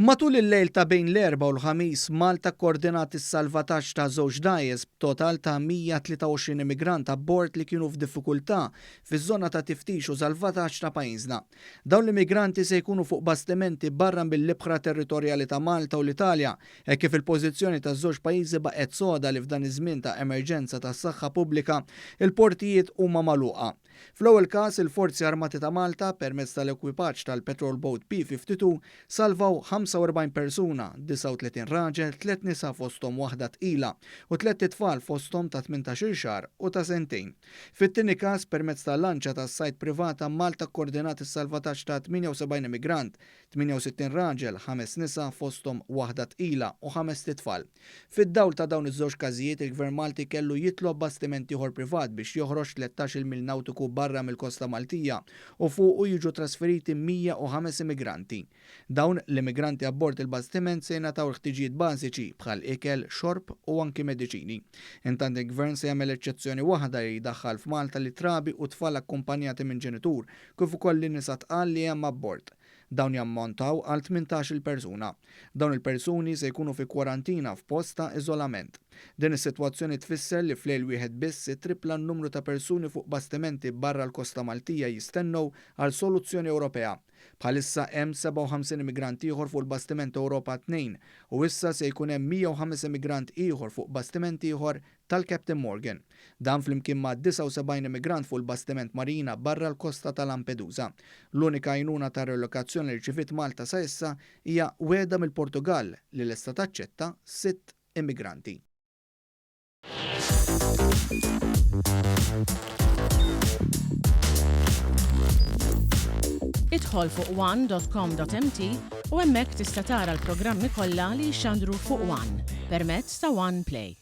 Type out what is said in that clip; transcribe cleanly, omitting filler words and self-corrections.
Matul il-lejl ta' bejn l-erba' u l-ħamis, Malta kkoordinat is-salvataġġ ta' żewġ dgħajjes b'total ta' 123 immigrant abbord li kienu f'diffikultà fiż-żona ta' tiftix u salvataġġ ta' pajjiżna. Dawn l-immigranti se jkunu fuq bastimenti barra mill-libħra territorjali ta' Malta u l-Italja, hekk kif il-pożizzjoni taż-żewġ pajjiżi baqgħet soda li f'dan iż-żmien ta' emerġenza tas-saħħa pubblika il-portijiet huma magħluqa. Fl-ewwel każ il-Forzi Armati ta' Malta permezz tal-ekwipaġġ tal-Patrol Boat P-52 salvaw 45 persuna, 39 raġel, 3 nisa fosthom waħda tqila u 3 tfal fosthom ta' 18 xahar u ta' sentejn. Fit-tieni każ permezz tal-lanċa tas-sajt privata Malta kkoordinat is-salvataġġ ta' 78 immigrant, 68 raġel, 5 nisa fosthom waħda tqila u 5 tfal. Fid-dawl ta' dawn iż-żewġ każijiet il-Gvern Malti kellu jitlob bastiment ieħor privat biex joħroġ 13 mil nautiku barra mill-Kosta Maltija u fuqu jiġu trasferiti 105 immigranti. Dawn l-immigranti abbord il-bastiment se jingħataw l-ħtiġijiet bażiċi bħal ikel, xorb u anki mediċini. Intant il-Gvern se jagħmel eċċezzjoni waħda li jdaħħal f'Malta li trabi u tfal akkumpanjati minn ġenitur kif ukoll li nisa tqal li hemm abbord. Dawn jammontaw għal 18 persuna. Dawn il-persuni se jkunu fi kwarantina f'post ta' iżolament. Din is-sitwazzjoni tfisser li f'lejl wieħed biss tripla n-numru ta' persuni fuq bastimenti barra l-Kosta Maltija jistennew għal soluzzjoni Ewropea. Bħalissa hemm 57 immigranti ieħor fuq il-bastiment Ewropa 2 u issa se jkun hemm 105 immigrant ieħor fuq bastiment ieħor tal-Captain Morgan. Dan flimkien ma' 79 immigrant fuq il-bastiment Marina barra l-kosta ta' Lampedusa. L-unika għajnuna ta' relokazzjoni li rċifiet Malta sa issa hija weda mill-Portugal li lesta taċċetta 6 immigranti. Idħol fuq one.com.mt u hemmhekk tista' tara l-programmi kollha li jxandru fuq One permezz ta' One Play.